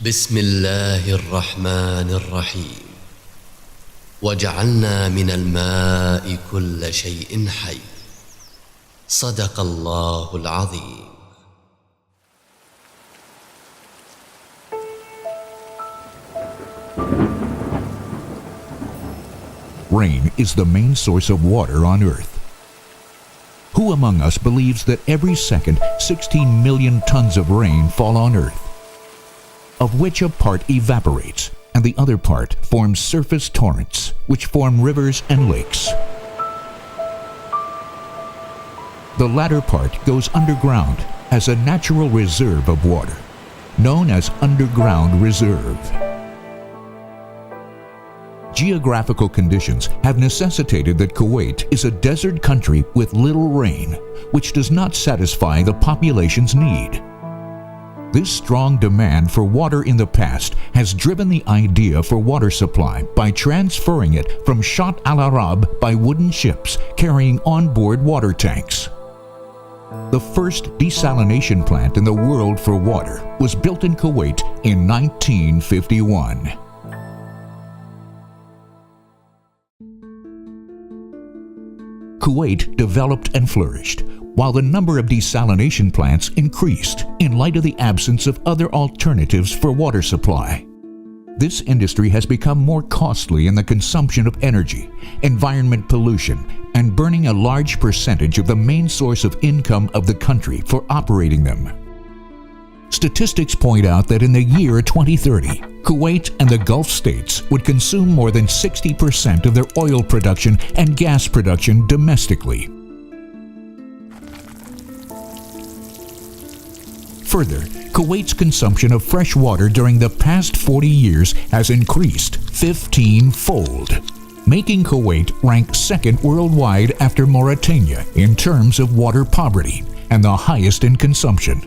بسم الله الرحمن الرحيم وجعلنا من الماء كل شيء حي صدق الله العظيم. Rain is the main source of water on Earth. Who among us believes that every second 16 million tons of rain fall on Earth, of which a part evaporates and the other part forms surface torrents, which form rivers and lakes? The latter part goes underground as a natural reserve of water, known as underground reserve. Geographical conditions have necessitated that Kuwait is a desert country with little rain, which does not satisfy the population's need. This strong demand for water in the past has driven the idea for water supply by transferring it from Shat al-Arab by wooden ships carrying onboard water tanks. The first desalination plant in the world for water was built in Kuwait in 1951. Kuwait developed and flourished, while the number of desalination plants increased in light of the absence of other alternatives for water supply. This industry has become more costly in the consumption of energy, environment pollution, and burning a large percentage of the main source of income of the country for operating them. Statistics point out that in the year 2030, Kuwait and the Gulf states would consume more than 60% of their oil production and gas production domestically. Further, Kuwait's consumption of fresh water during the past 40 years has increased 15-fold, making Kuwait rank second worldwide after Mauritania in terms of water poverty and the highest in consumption.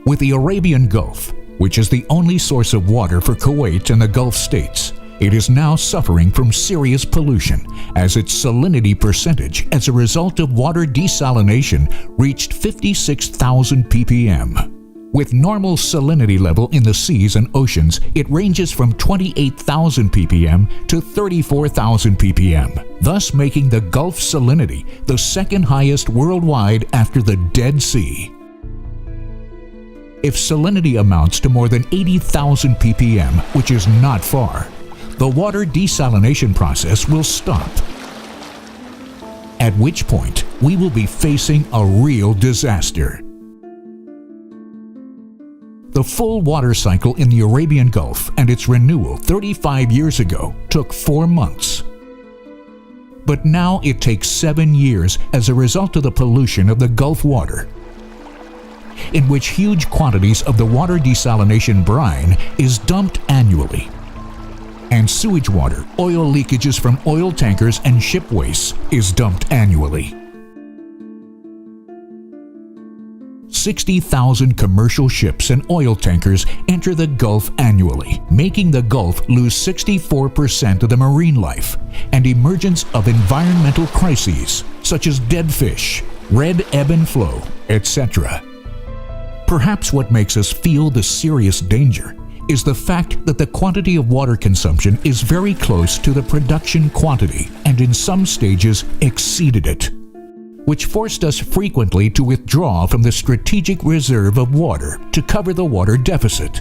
With the Arabian Gulf, which is the only source of water for Kuwait and the Gulf states, it is now suffering from serious pollution as its salinity percentage as a result of water desalination reached 56,000 ppm. With normal salinity level in the seas and oceans, it ranges from 28,000 ppm to 34,000 ppm, thus making the Gulf salinity the second highest worldwide after the Dead Sea. If salinity amounts to more than 80,000 ppm, which is not far, the water desalination process will stop, at which point we will be facing a real disaster. The full water cycle in the Arabian Gulf and its renewal 35 years ago took 4 months. But now it takes 7 years as a result of the pollution of the Gulf water, in which huge quantities of the water desalination brine is dumped annually, and sewage water, oil leakages from oil tankers and ship wastes is dumped annually. 60,000 commercial ships and oil tankers enter the Gulf annually, making the Gulf lose 64% of the marine life and emergence of environmental crises such as dead fish, red ebb and flow, etc. Perhaps what makes us feel the serious danger is the fact that the quantity of water consumption is very close to the production quantity and in some stages exceeded it, which forced us frequently to withdraw from the strategic reserve of water to cover the water deficit.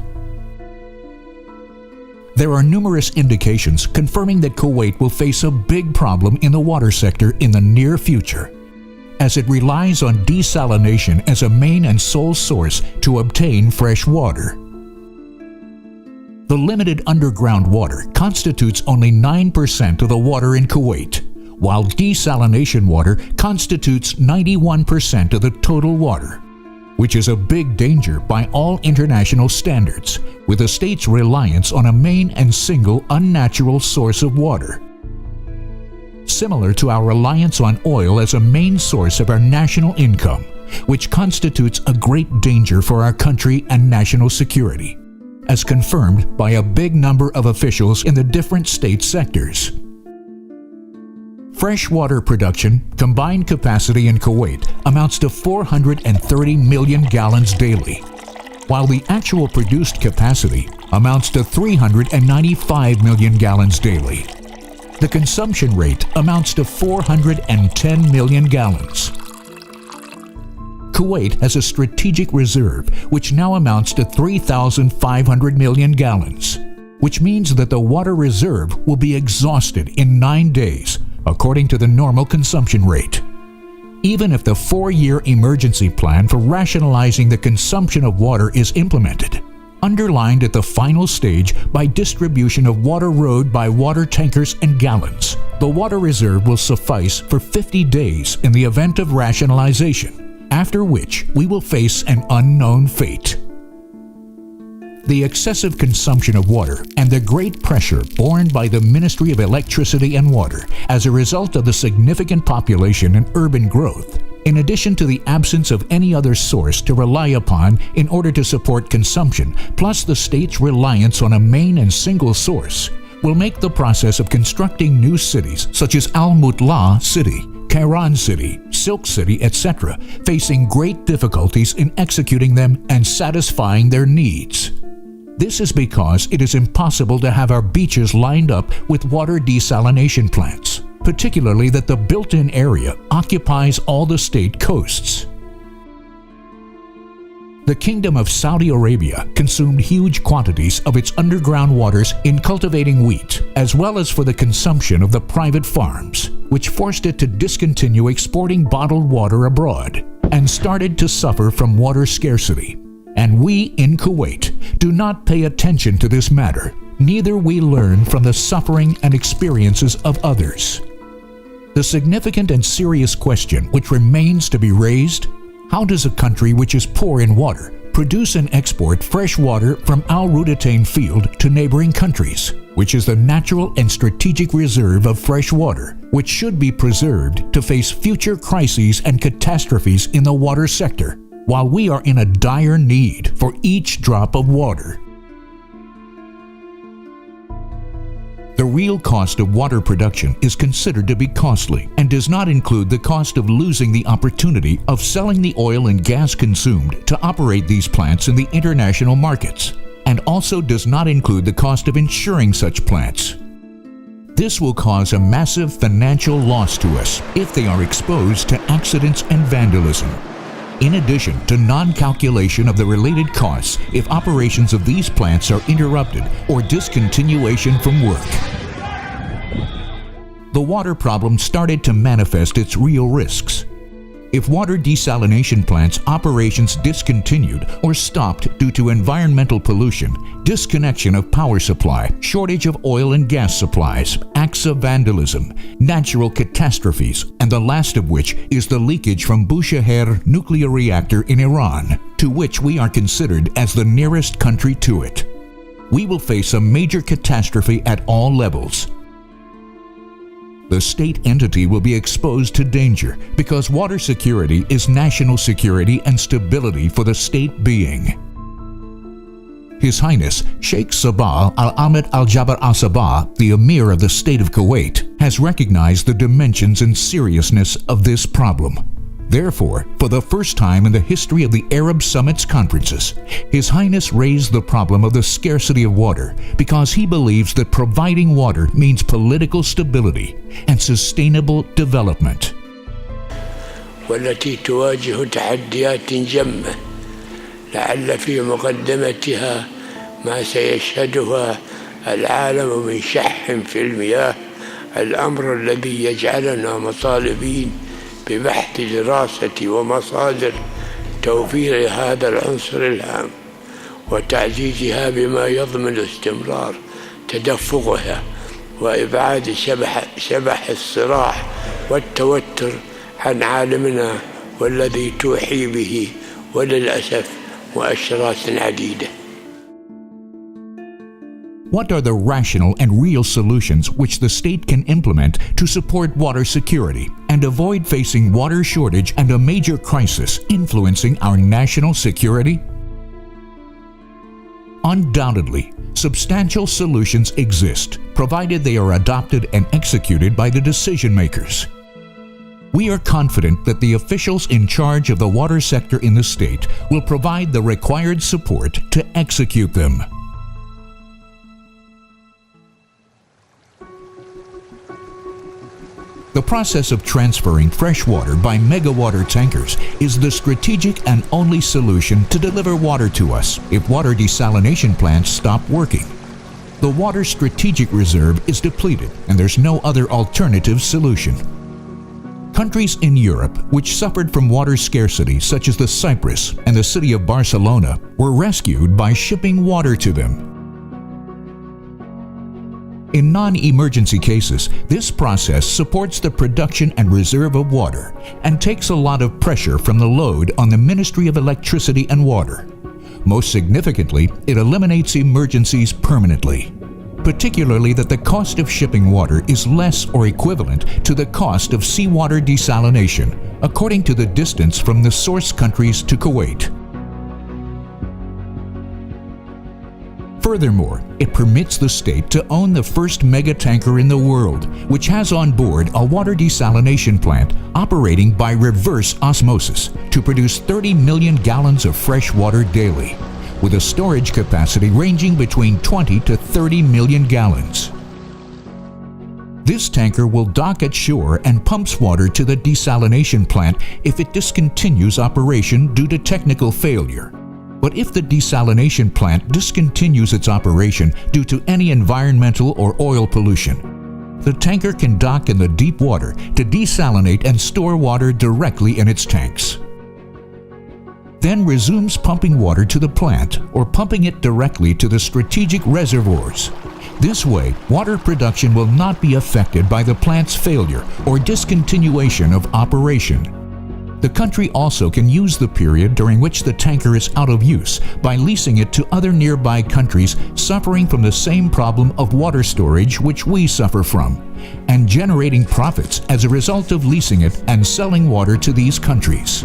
There are numerous indications confirming that Kuwait will face a big problem in the water sector in the near future, as it relies on desalination as a main and sole source to obtain fresh water. The limited underground water constitutes only 9% of the water in Kuwait, while desalination water constitutes 91% of the total water, which is a big danger by all international standards, with the state's reliance on a main and single unnatural source of water. Similar to our reliance on oil as a main source of our national income, which constitutes a great danger for our country and national security, as confirmed by a big number of officials in the different state sectors. Freshwater production combined capacity in Kuwait amounts to 430 million gallons daily, while the actual produced capacity amounts to 395 million gallons daily. The consumption rate amounts to 410 million gallons. Kuwait has a strategic reserve which now amounts to 3,500 million gallons, which means that the water reserve will be exhausted in 9 days, according to the normal consumption rate. Even if the 4-year emergency plan for rationalizing the consumption of water is implemented, underlined at the final stage by distribution of water road by water tankers and gallons, the water reserve will suffice for 50 days in the event of rationalization, after which we will face an unknown fate. The excessive consumption of water and the great pressure borne by the Ministry of Electricity and Water as a result of the significant population and urban growth, in addition to the absence of any other source to rely upon in order to support consumption, plus the state's reliance on a main and single source, will make the process of constructing new cities such as Al Mutla City, Kairan City, Silk City, etc., facing great difficulties in executing them and satisfying their needs. This is because it is impossible to have our beaches lined up with water desalination plants, particularly that the built-in area occupies all the state coasts. The Kingdom of Saudi Arabia consumed huge quantities of its underground waters in cultivating wheat, as well as for the consumption of the private farms, which forced it to discontinue exporting bottled water abroad and started to suffer from water scarcity. And we in Kuwait do not pay attention to this matter, neither we learn from the suffering and experiences of others. The significant and serious question which remains to be raised: how does a country which is poor in water produce and export fresh water from Al Rudatain field to neighboring countries, which is the natural and strategic reserve of fresh water, which should be preserved to face future crises and catastrophes in the water sector, while we are in a dire need for each drop of water? The real cost of water production is considered to be costly and does not include the cost of losing the opportunity of selling the oil and gas consumed to operate these plants in the international markets, and also does not include the cost of insuring such plants. This will cause a massive financial loss to us if they are exposed to accidents and vandalism, in addition to non-calculation of the related costs if operations of these plants are interrupted or discontinuation from work. The water problem started to manifest its real risks. If water desalination plants' operations discontinued or stopped due to environmental pollution, disconnection of power supply, shortage of oil and gas supplies, acts of vandalism, natural catastrophes, and the last of which is the leakage from Bushehr nuclear reactor in Iran, to which we are considered as the nearest country to it, we will face a major catastrophe at all levels. The state entity will be exposed to danger because water security is national security and stability for the state being. His Highness Sheikh Sabah Al-Ahmed Al-Jaber Al-Sabah, the Emir of the State of Kuwait, has recognized the dimensions and seriousness of this problem. Therefore, for the first time in the history of the Arab Summits conferences, His Highness raised the problem of the scarcity of water because he believes that providing water means political stability and sustainable development. والتي تواجه تحديات جمة لعل في مقدمتها ما سيشهدها العالم من شح في المياه، الأمر الذي يجعلنا مطالبين ببحث دراسة ومصادر توفير هذا العنصر الهام وتعزيزها بما يضمن استمرار تدفقها وإبعاد شبح الصراع والتوتر عن عالمنا والذي توحي به وللأسف مؤشرات عديدة. What are the rational and real solutions which the state can implement to support water security and avoid facing water shortage and a major crisis influencing our national security? Undoubtedly, substantial solutions exist, provided they are adopted and executed by the decision makers. We are confident that the officials in charge of the water sector in the state will provide the required support to execute them. The process of transferring fresh water by megawater tankers is the strategic and only solution to deliver water to us if water desalination plants stop working. The water strategic reserve is depleted and there's no other alternative solution. Countries in Europe which suffered from water scarcity, such as the Cyprus and the city of Barcelona, were rescued by shipping water to them. In non-emergency cases, this process supports the production and reserve of water and takes a lot of pressure from the load on the Ministry of Electricity and Water. Most significantly, it eliminates emergencies permanently, particularly that the cost of shipping water is less or equivalent to the cost of seawater desalination, according to the distance from the source countries to Kuwait. Furthermore, it permits the state to own the first mega-tanker in the world, which has on board a water desalination plant operating by reverse osmosis to produce 30 million gallons of fresh water daily, with a storage capacity ranging between 20 to 30 million gallons. This tanker will dock at shore and pumps water to the desalination plant if it discontinues operation due to technical failure. But if the desalination plant discontinues its operation due to any environmental or oil pollution, the tanker can dock in the deep water to desalinate and store water directly in its tanks. Then resumes pumping water to the plant or pumping it directly to the strategic reservoirs. This way, water production will not be affected by the plant's failure or discontinuation of operation. The country also can use the period during which the tanker is out of use by leasing it to other nearby countries suffering from the same problem of water storage which we suffer from, and generating profits as a result of leasing it and selling water to these countries.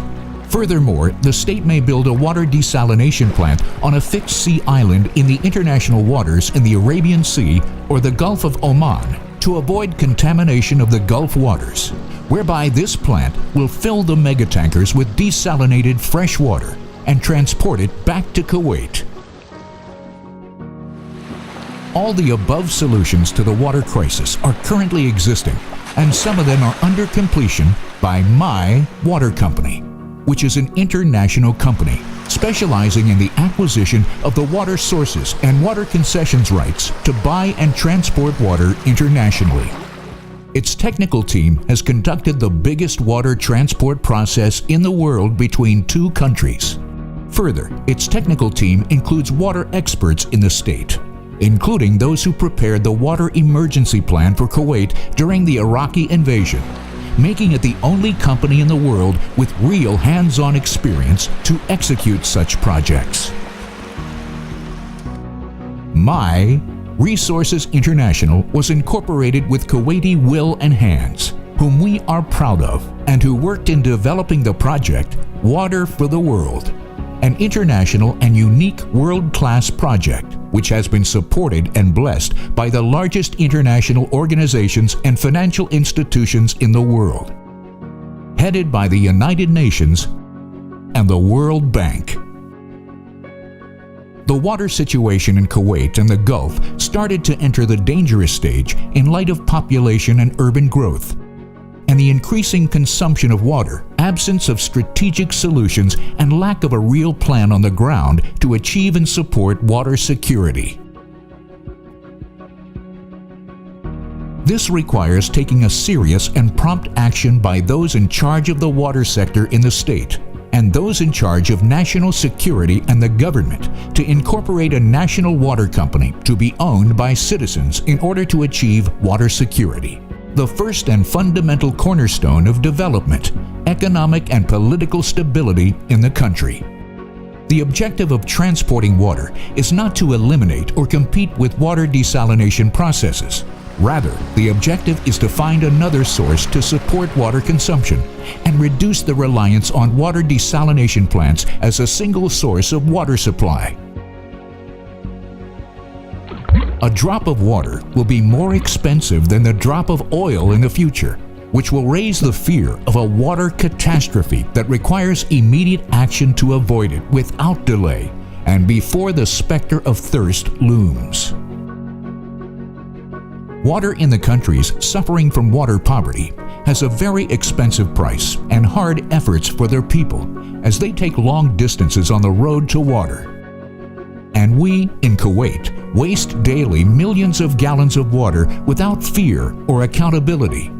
Furthermore, the state may build a water desalination plant on a fixed sea island in the international waters in the Arabian Sea or the Gulf of Oman to avoid contamination of the Gulf waters, whereby this plant will fill the megatankers with desalinated fresh water and transport it back to Kuwait. All the above solutions to the water crisis are currently existing, and some of them are under completion by MAI Water Company, which is an international company specializing in the acquisition of the water sources and water concessions rights to buy and transport water internationally. Its technical team has conducted the biggest water transport process in the world between two countries. Further, its technical team includes water experts in the state, including those who prepared the water emergency plan for Kuwait during the Iraqi invasion, making it the only company in the world with real hands-on experience to execute such projects. MAI Resources International was incorporated with Kuwaiti Will and Hands, whom we are proud of, and who worked in developing the project Water for the World, an international and unique world-class project which has been supported and blessed by the largest international organizations and financial institutions in the world, headed by the United Nations and the World Bank. The water situation in Kuwait and the Gulf started to enter the dangerous stage in light of population and urban growth, and the increasing consumption of water, absence of strategic solutions, and lack of a real plan on the ground to achieve and support water security. This requires taking a serious and prompt action by those in charge of the water sector in the state, and those in charge of national security and the government to incorporate a national water company to be owned by citizens in order to achieve water security, the first and fundamental cornerstone of development, economic and political stability in the country. The objective of transporting water is not to eliminate or compete with water desalination processes. Rather, the objective is to find another source to support water consumption and reduce the reliance on water desalination plants as a single source of water supply. A drop of water will be more expensive than the drop of oil in the future, which will raise the fear of a water catastrophe that requires immediate action to avoid it without delay and before the specter of thirst looms. Water in the countries suffering from water poverty has a very expensive price and hard efforts for their people as they take long distances on the road to water. And we, in Kuwait, waste daily millions of gallons of water without fear or accountability.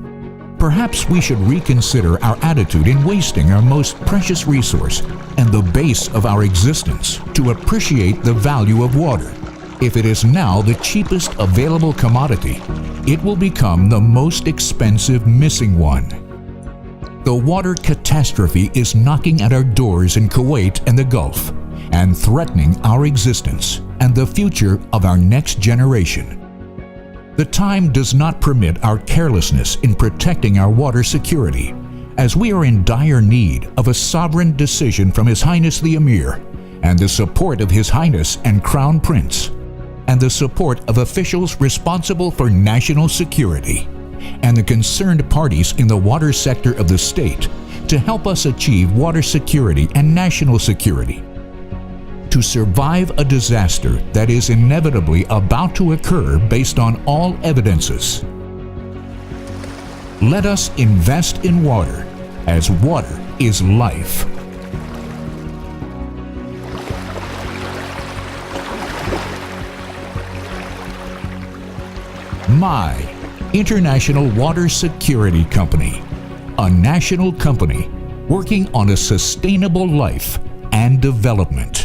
Perhaps we should reconsider our attitude in wasting our most precious resource and the base of our existence to appreciate the value of water. If it is now the cheapest available commodity, it will become the most expensive missing one. The water catastrophe is knocking at our doors in Kuwait and the Gulf and threatening our existence and the future of our next generation. The time does not permit our carelessness in protecting our water security, as we are in dire need of a sovereign decision from His Highness the Emir and the support of His Highness and Crown Prince, and the support of officials responsible for national security and the concerned parties in the water sector of the state to help us achieve water security and national security. To survive a disaster that is inevitably about to occur based on all evidences. Let us invest in water, as water is life. MAI, International Water Security Company, a national company working on a sustainable life and development.